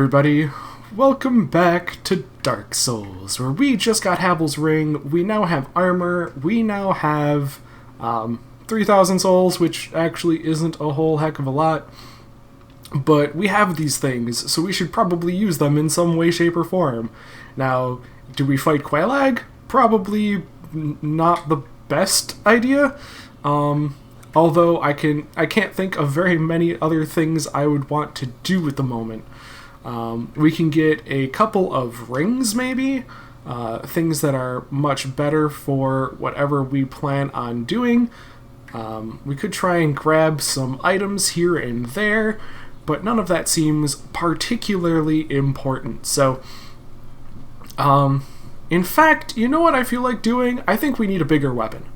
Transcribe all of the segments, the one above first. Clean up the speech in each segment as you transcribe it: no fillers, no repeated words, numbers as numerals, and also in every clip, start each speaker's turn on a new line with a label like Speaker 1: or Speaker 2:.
Speaker 1: everybody, welcome back to Dark Souls, where we just got Havel's Ring, we now have armor, we now have 3,000 souls, which actually isn't a whole heck of a lot, but we have these things, so we should probably use them in some way, shape, or form. Now, do we fight Quelaag? Probably not the best idea, although I can't think of very many other things I would want to do at the moment. We can get a couple of rings, maybe, things that are much better for whatever we plan on doing. We could try and grab some items here and there, but none of that seems particularly important. So, in fact, you know what I feel like doing? I think we need a bigger weapon.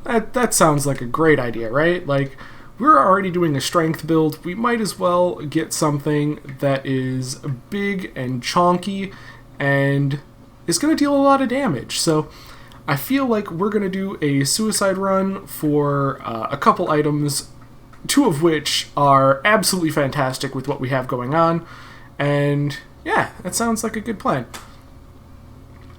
Speaker 1: That sounds like a great idea, right? Like, we're already doing a strength build, we might as well get something that is big and chonky and is going to deal a lot of damage. So I feel like we're going to do a suicide run for a couple items, two of which are absolutely fantastic with what we have going on, and yeah, that sounds like a good plan.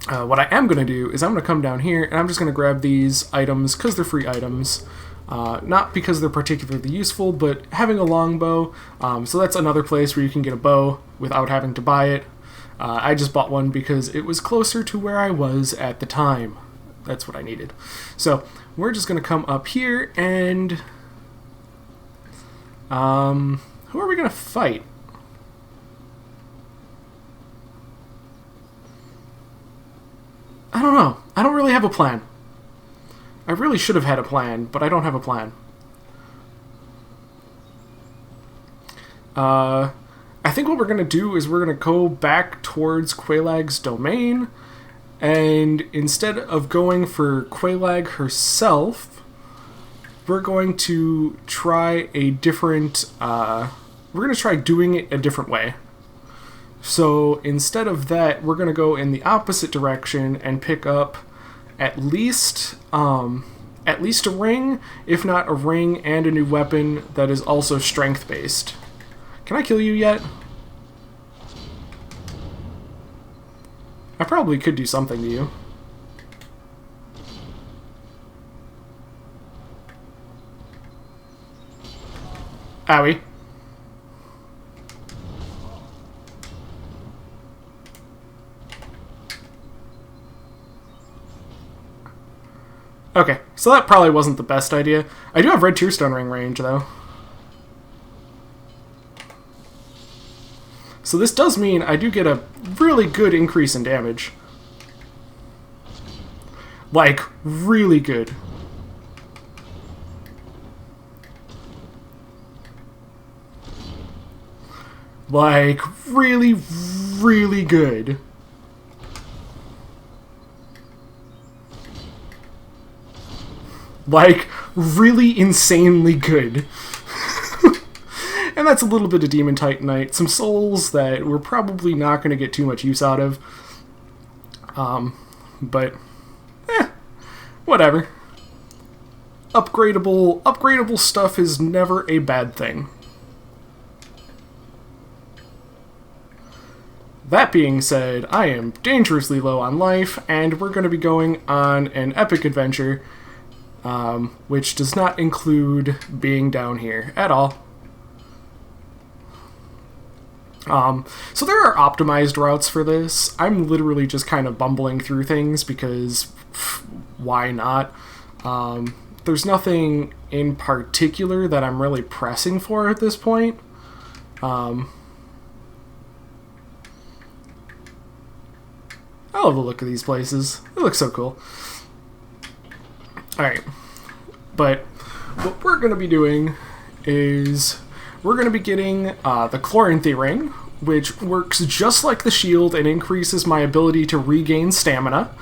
Speaker 1: What I am going to do is I'm going to come down here and I'm just going to grab these items because they're free items. Not because they're particularly useful, but having a longbow, so that's another place where you can get a bow without having to buy it. I just bought one because it was closer to where I was at the time. That's what I needed. So we're just going to come up here and... who are we going to fight? I don't know. I don't really have a plan. I really should have had a plan, but I don't have a plan. I think what we're going to do is we're going to go back towards Quelaag's domain, and instead of going for Quelaag herself, we're going to try a different... we're going to try doing it a different way. So instead of that, we're going to go in the opposite direction and pick up at least a ring, if not a ring and a new weapon that is also strength-based. Can I kill you yet? I probably could do something to you. Owie. Okay, so that probably wasn't the best idea. I do have red tearstone ring range, though. So this does mean I do get a really good increase in damage. Like, really good. Like, really, really good. Like, really insanely good. And that's a little bit of Demon Titanite. Some souls that we're probably not going to get too much use out of. But, whatever. Upgradable stuff is never a bad thing. That being said, I am dangerously low on life, and we're going to be going on an epic adventure. Which does not include being down here at all. So there are optimized routes for this. I'm literally just kind of bumbling through things because why not? There's nothing in particular that I'm really pressing for at this point. I love the look of these places. They look so cool. Alright, but what we're going to be doing is we're going to be getting the Chloranthy Ring, which works just like the shield and increases my ability to regain stamina,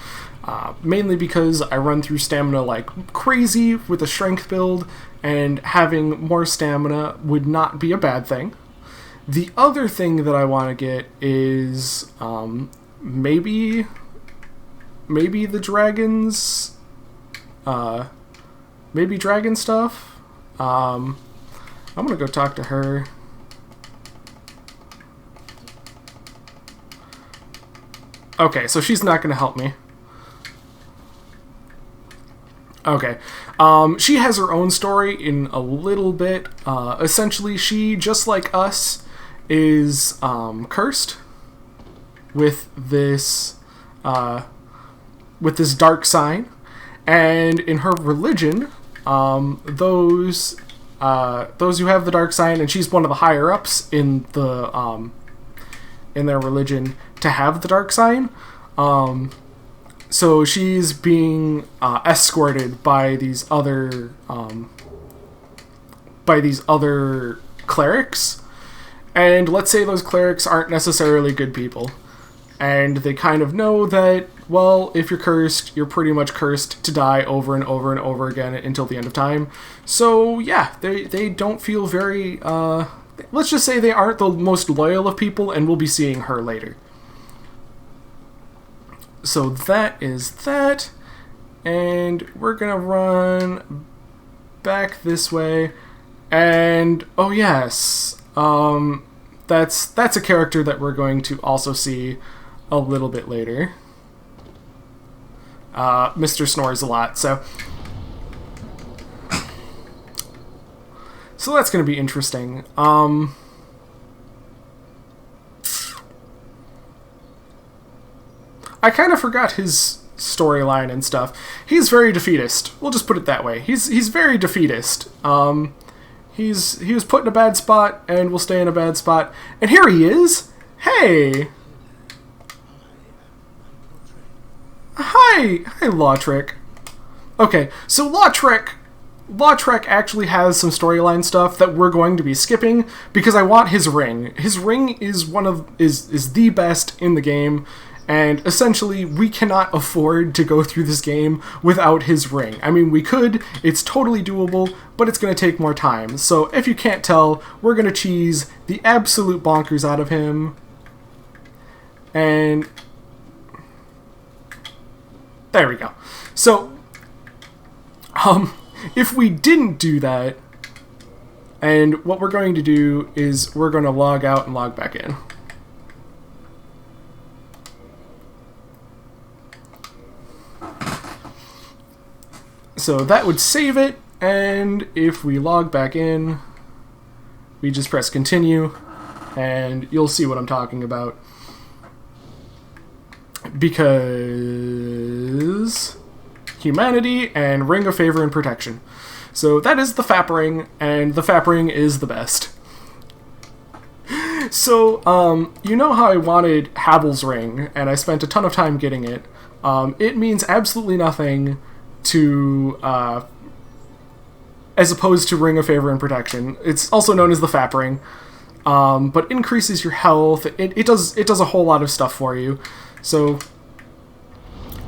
Speaker 1: mainly because I run through stamina like crazy with a strength build, and having more stamina would not be a bad thing. The other thing that I want to get is maybe the dragons... maybe dragon stuff. I'm gonna go talk to her. Okay, so she's not going to help me. Okay. She has her own story in a little bit. Essentially, she, just like us, is cursed with this dark sign. And in her religion, those who have the dark sign, and she's one of the higher ups in their religion to have the dark sign. So she's being escorted by these other clerics, and let's say those clerics aren't necessarily good people, and they kind of know that, well, if you're cursed, you're pretty much cursed to die over and over and over again until the end of time. So yeah, they don't feel very let's just say they aren't the most loyal of people, and we'll be seeing her later. So that is that, and we're gonna run back this way, and oh yes, that's a character that we're going to also see a little bit later. Mr. Snores a lot, so that's gonna be interesting. I kind of forgot his storyline and stuff. He's very defeatist. We'll just put it that way. He's very defeatist. He was put in a bad spot and will stay in a bad spot. And here he is. Hey. Hi, Lautrec. Okay, so Lautrec actually has some storyline stuff that we're going to be skipping because I want his ring. His ring is is the best in the game. And essentially, we cannot afford to go through this game without his ring. I mean, we could, it's totally doable, but it's going to take more time. So if you can't tell, we're going to cheese the absolute bonkers out of him. And there we go. So, if we didn't do that, and what we're going to do is we're going to log out and log back in. So that would save it, and if we log back in, we just press continue, and you'll see what I'm talking about. Because humanity and Ring of Favor and Protection. So that is the FAP ring, and the FAP ring is the best. So, you know how I wanted Havel's ring, and I spent a ton of time getting it. It means absolutely nothing to as opposed to Ring of Favor and Protection. It's also known as the FAP ring, but increases your health. It does a whole lot of stuff for you. So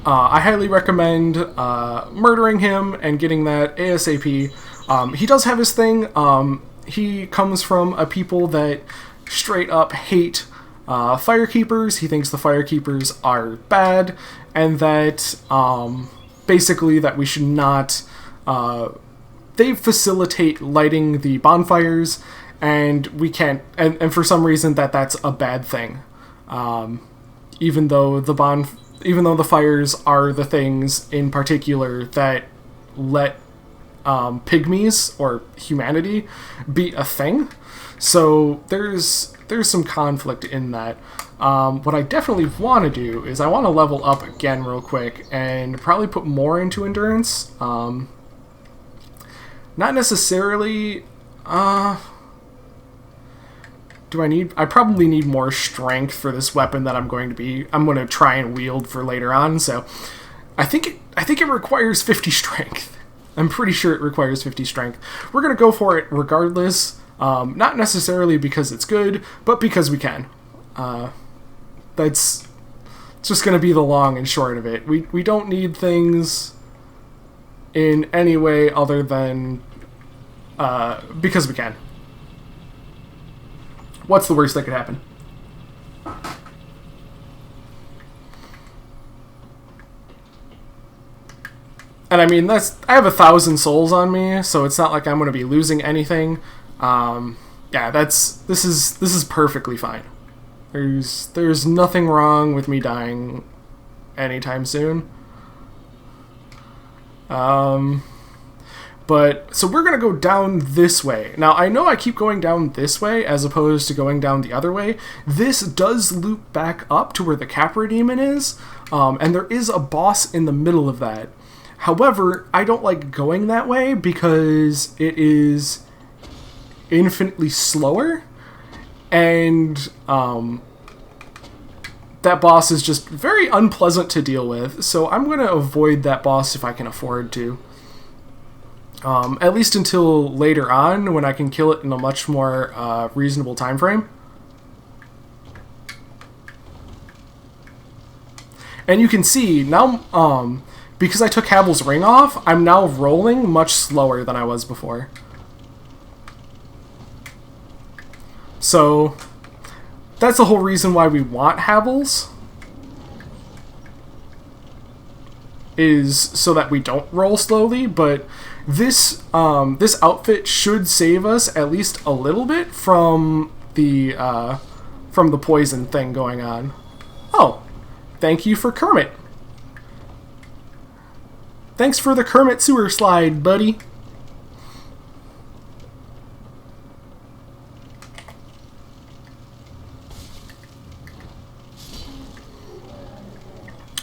Speaker 1: I highly recommend murdering him and getting that ASAP. He does have his thing. He comes from a people that straight up hate Firekeepers. He thinks the Firekeepers are bad, and that basically that we should not they facilitate lighting the bonfires, and we can't, and for some reason that's a bad thing, even though the fires are the things in particular that let pygmies or humanity be a thing. So there's some conflict in that. What I definitely want to do is I want to level up again real quick and probably put more into endurance. Not necessarily. I probably need more strength for this weapon that I'm going to try and wield for later on. So I think it requires 50 strength. I'm pretty sure it requires 50 strength. We're going to go for it regardless. Not necessarily because it's good, but because we can. That's just going to be the long and short of it. We don't need things in any way other than because we can. What's the worst that could happen? And I mean, I have 1,000 souls on me, so it's not like I'm going to be losing anything. Yeah, this is perfectly fine. There's nothing wrong with me dying anytime soon. But, so we're going to go down this way. Now, I know I keep going down this way as opposed to going down the other way. This does loop back up to where the Capra Demon is, and there is a boss in the middle of that. However, I don't like going that way because it is infinitely slower, and that boss is just very unpleasant to deal with, so I'm going to avoid that boss if I can afford to. At least until later on, when I can kill it in a much more reasonable time frame. And you can see, now, because I took Havel's ring off, I'm now rolling much slower than I was before. So, that's the whole reason why we want Havel's, is so that we don't roll slowly, but this outfit should save us at least a little bit from the poison thing going on. Oh, thank you for Kermit. Thanks for the Kermit sewer slide, buddy.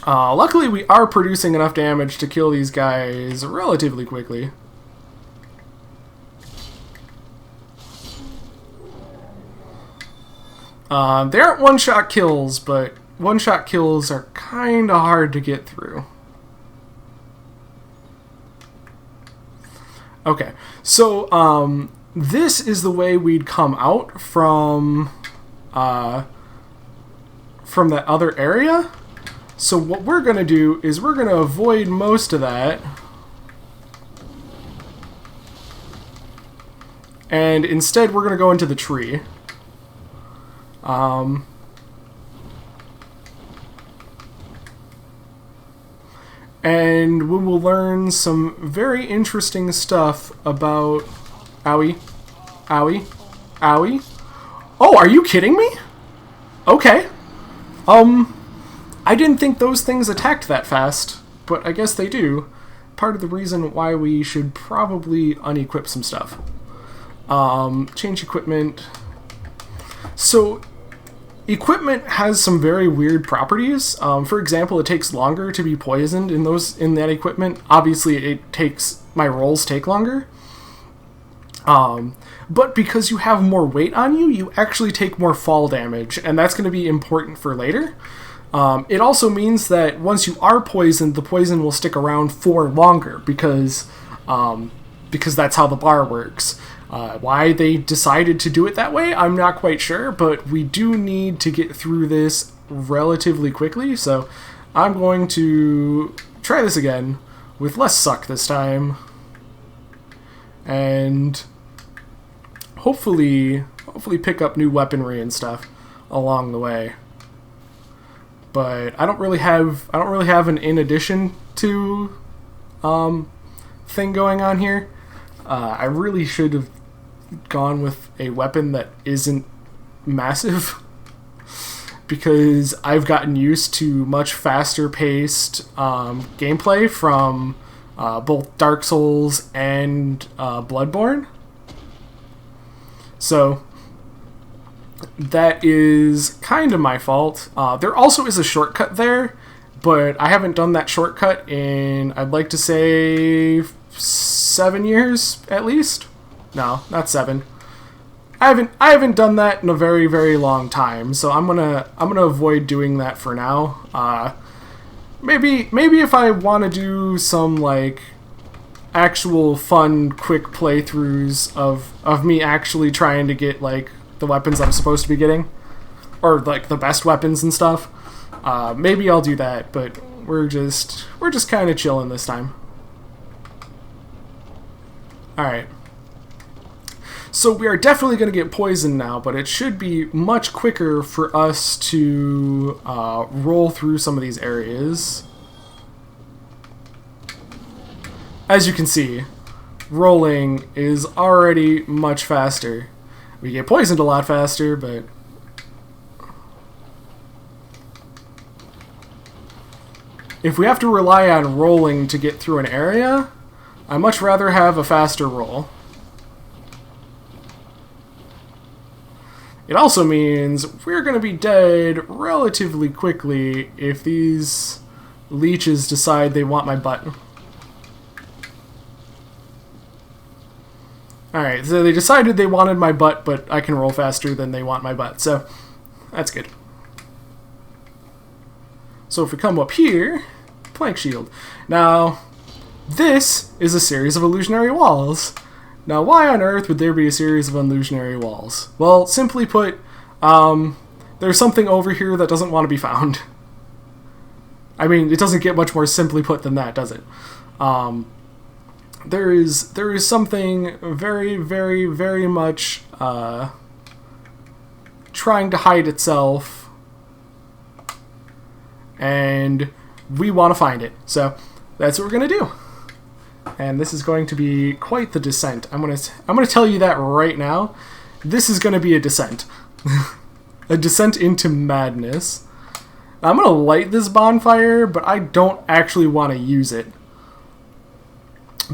Speaker 1: Luckily, we are producing enough damage to kill these guys relatively quickly. They aren't one-shot kills, but one-shot kills are kind of hard to get through. Okay, so this is the way we'd come out from that other area. So what we're going to do is we're going to avoid most of that. And instead we're going to go into the tree. And we will learn some very interesting stuff about... Owie. Owie. Owie. Oh, are you kidding me? Okay. I didn't think those things attacked that fast, but I guess they do. Part of the reason why we should probably unequip some stuff. Change equipment. So, equipment has some very weird properties. For example, it takes longer to be poisoned in that equipment. Obviously, my rolls take longer. But because you have more weight on you, you actually take more fall damage, and that's going to be important for later. It also means that once you are poisoned, the poison will stick around for longer because that's how the bar works. Why they decided to do it that way, I'm not quite sure, but we do need to get through this relatively quickly, so I'm going to try this again with less suck this time, and hopefully pick up new weaponry and stuff along the way. But I don't really have an in addition to thing going on here. I really should have gone with a weapon that isn't massive, because I've gotten used to much faster paced gameplay from both Dark Souls and Bloodborne. So that is kind of my fault. There also is a shortcut there, but I haven't done that shortcut in, I'd like to say, 7 years at least. No, not 7. I haven't done that in a very, very long time, so I'm gonna avoid doing that for now. Maybe if I want to do some like actual fun quick playthroughs of me actually trying to get like the weapons I'm supposed to be getting, or like the best weapons and stuff, maybe I'll do that, but we're just kind of chilling this time. Alright. So we are definitely going to get poisoned now, but it should be much quicker for us to roll through some of these areas. As you can see, rolling is already much faster. We get poisoned a lot faster, but If we have to rely on rolling to get through an area, I'd much rather have a faster roll. It also means we're going to be dead relatively quickly if these leeches decide they want my butt. Alright, so they decided they wanted my butt, but I can roll faster than they want my butt, so that's good. So if we come up here, plank shield. Now, this is a series of illusionary walls. Now, why on earth would there be a series of illusionary walls? Well, simply put, there's something over here that doesn't want to be found. I mean, it doesn't get much more simply put than that, does it? There is something very, very, very much trying to hide itself, and we want to find it. So that's what we're gonna do. And this is going to be quite the descent. I'm gonna tell you that right now. This is gonna be a descent. A descent into madness. I'm gonna light this bonfire, but I don't actually want to use it,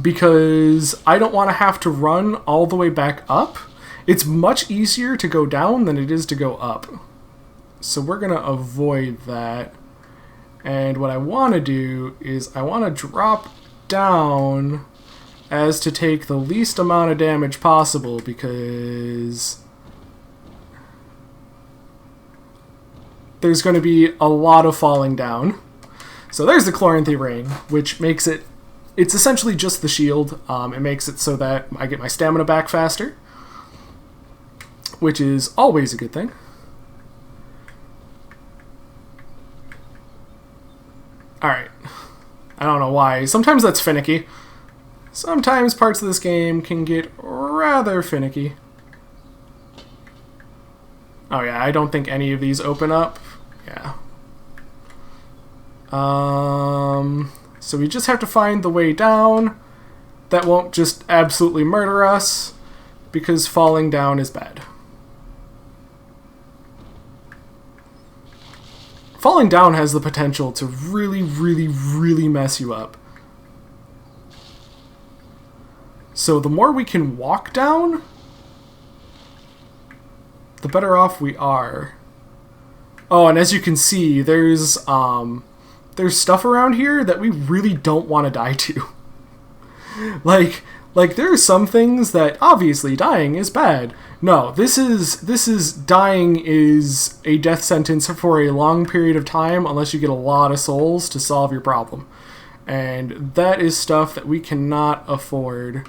Speaker 1: because I don't want to have to run all the way back up. It's much easier to go down than it is to go up. So we're gonna avoid that. And what I want to do is I want to drop down as to take the least amount of damage possible, because there's going to be a lot of falling down. So there's the Chloranthy Ring, which makes it, it's essentially just the shield. It makes it so that I get my stamina back faster, which is always a good thing. Alright. I don't know why. Sometimes that's finicky. Sometimes parts of this game can get rather finicky. Oh yeah, I don't think any of these open up. Yeah. So we just have to find the way down that won't just absolutely murder us, because falling down is bad. Falling down has the potential to really, really, really mess you up. So the more we can walk down, the better off we are. Oh, and as you can see, there's stuff around here that we really don't want to die to. Like there are some things that obviously dying is bad. No, this is dying is a death sentence for a long period of time unless you get a lot of souls to solve your problem. And that is stuff that we cannot afford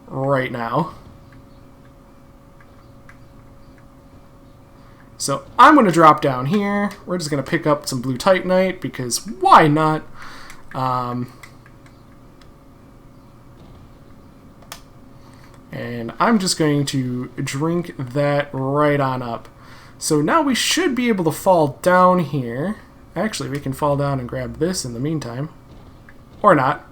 Speaker 1: right now. So I'm going to drop down here. We're just going to pick up some blue titanite, because why not? And I'm just going to drink that right on up. So now we should be able to fall down here. Actually, we can fall down and grab this in the meantime. Or not.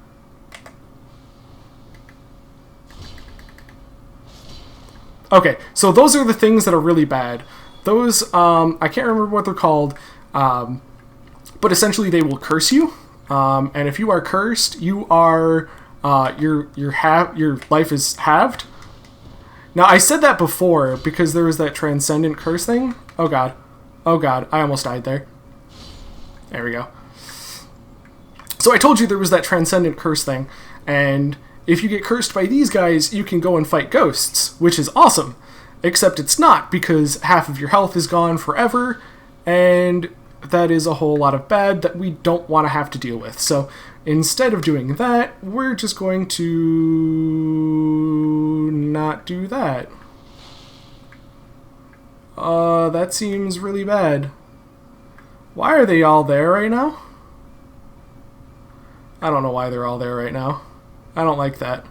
Speaker 1: Okay, so those are the things that are really bad. Those, I can't remember what they're called, but essentially they will curse you. And if you are cursed, you are, your life is halved. Now, I said that before because there was that transcendent curse thing. Oh god. Oh god, I almost died there. There we go. So I told you there was that transcendent curse thing, and if you get cursed by these guys, you can go and fight ghosts, which is awesome. Except it's not, because half of your health is gone forever, and that is a whole lot of bad that we don't want to have to deal with. So instead of doing that, we're just going to not do that. That seems really bad. Why are they all there right now? I don't know why they're all there right now. I don't like that.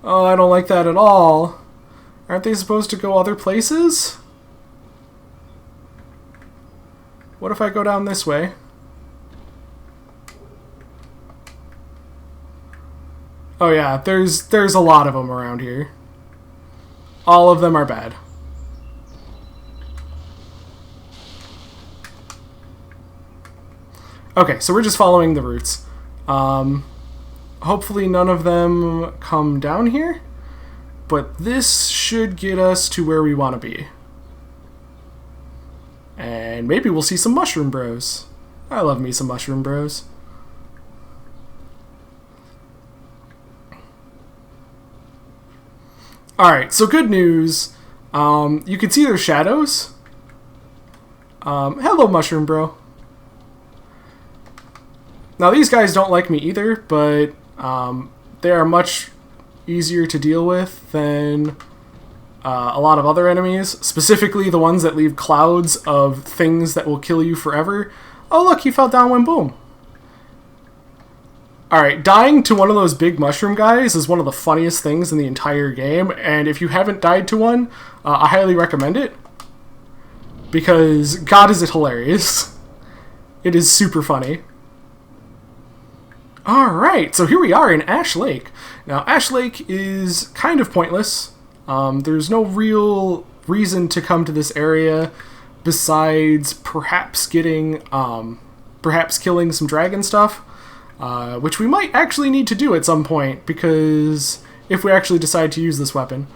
Speaker 1: Oh, I don't like that at all. Aren't they supposed to go other places? What if I go down this way? Oh yeah, there's a lot of them around here. All of them are bad. Okay, so we're just following the routes. Hopefully none of them come down here, but this should get us to where we want to be. And maybe we'll see some mushroom bros. I love me some mushroom bros. Alright, so good news. You can see their shadows. Hello, mushroom bro. Now, these guys don't like me either, but they are much easier to deal with than a lot of other enemies, specifically the ones that leave clouds of things that will kill you forever. Oh, look, he fell down when boom. Alright, dying to one of those big mushroom guys is one of the funniest things in the entire game, and if you haven't died to one, I highly recommend it. Because, God, is it hilarious. It is super funny. Alright, so here we are in Ash Lake. Now, Ash Lake is kind of pointless. There's no real reason to come to this area besides perhaps getting, perhaps killing some dragon stuff, which we might actually need to do at some point, because if we actually decide to use this weapon.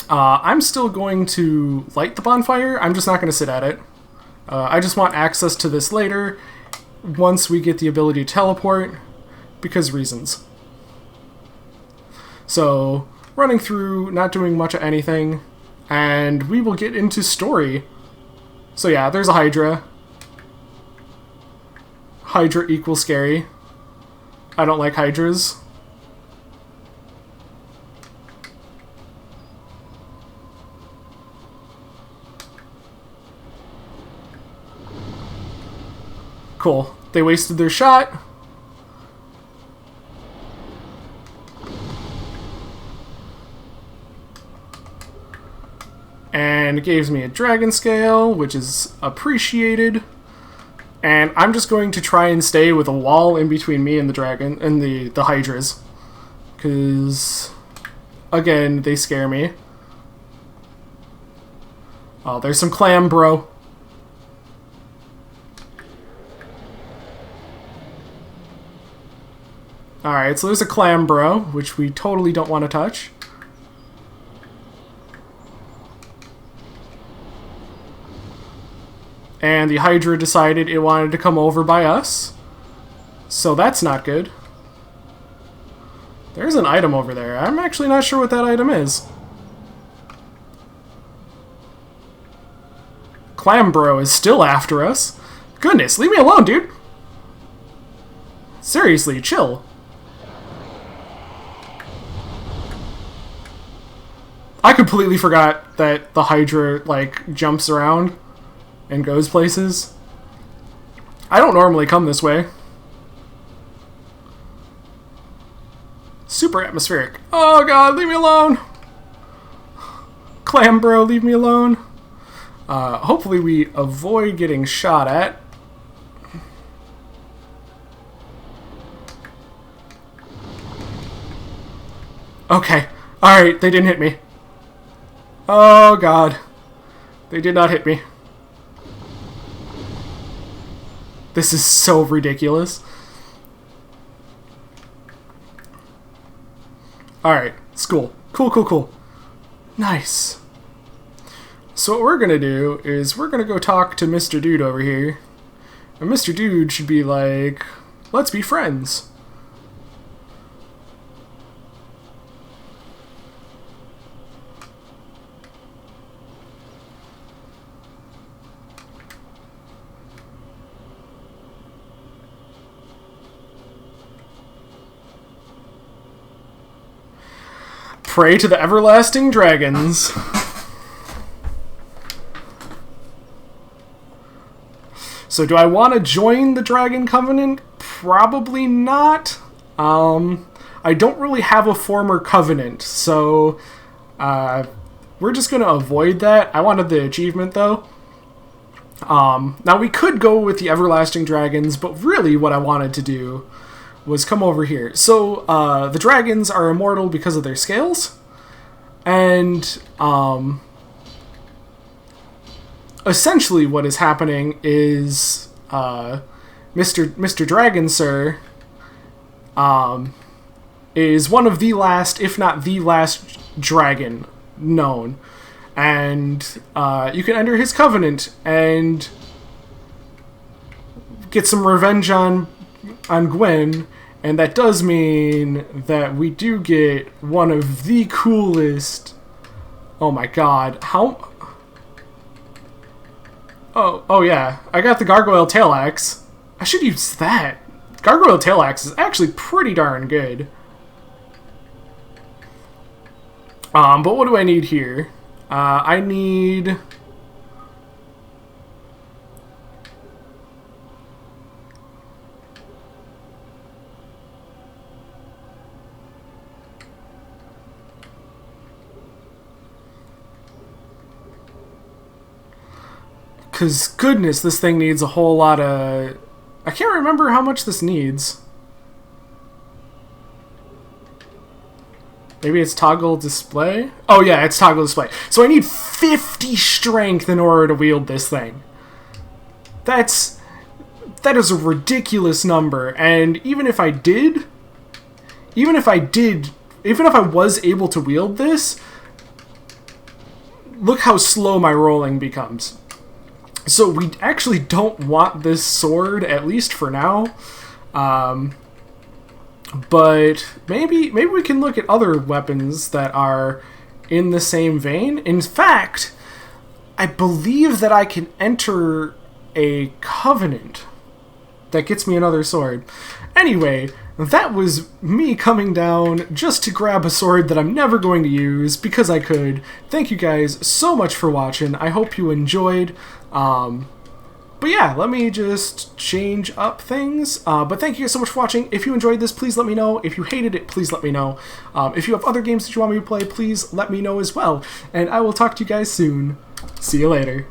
Speaker 1: I'm still going to light the bonfire. I'm just not going to sit at it. I just want access to this later, once we get the ability to teleport, because reasons. So, running through, not doing much of anything, and we will get into story. So yeah, there's a Hydra. Hydra equals scary. I don't like Hydras. Cool. They wasted their shot. And it gives me a dragon scale, which is appreciated. And I'm just going to try and stay with a wall in between me and the dragon and the Hydras. Because, again, they scare me. Oh, there's some clam, bro. Alright, so there's a clam bro, which we totally don't want to touch. And the Hydra decided it wanted to come over by us. So that's not good. There's an item over there. I'm actually not sure what that item is. Clam bro is still after us. Goodness, leave me alone, dude. Seriously, chill. I completely forgot that the Hydra, like, jumps around and goes places. I don't normally come this way. Super atmospheric. Oh god, leave me alone! Clam bro, leave me alone. Hopefully we avoid getting shot at. Okay. Alright, they didn't hit me. Oh god. They did not hit me. This is so ridiculous. Alright, it's cool. Cool. Nice. So what we're gonna do is we're gonna go talk to Mr. Dude over here. And Mr. Dude should be like, let's be friends. Pray to the everlasting dragons. So do I want to join the Dragon Covenant? Probably not. I don't really have a former covenant, so we're just going to avoid that. I wanted the achievement, though. Now, we could go with the everlasting dragons, but really what I wanted to do was come over here. So, the dragons are immortal because of their scales, and, essentially what is happening is, Mr. Dragon Sir is one of the last, if not the last, dragon known. And you can enter his covenant and get some revenge on Gwen, and that does mean that we do get one of the coolest... Oh my god, how... Oh yeah, I got the Gargoyle Tail Axe. I should use that. Gargoyle Tail Axe is actually pretty darn good. But what do I need here? I need... Because, goodness, this thing needs a whole lot of... I can't remember how much this needs. Maybe it's toggle display? Oh yeah, it's toggle display. So I need 50 strength in order to wield this thing. That is a ridiculous number, and even if I was able to wield this, look how slow my rolling becomes. So we actually don't want this sword, at least for now. But maybe we can look at other weapons that are in the same vein. In fact, I believe that I can enter a covenant that gets me another sword. Anyway, that was me coming down just to grab a sword that I'm never going to use because I could. Thank you guys so much for watching. I hope you enjoyed. But yeah, let me just change up things. But thank you guys so much for watching. If you enjoyed this, please let me know. If you hated it, please let me know. If you have other games that you want me to play, please let me know as well. And I will talk to you guys soon. See you later.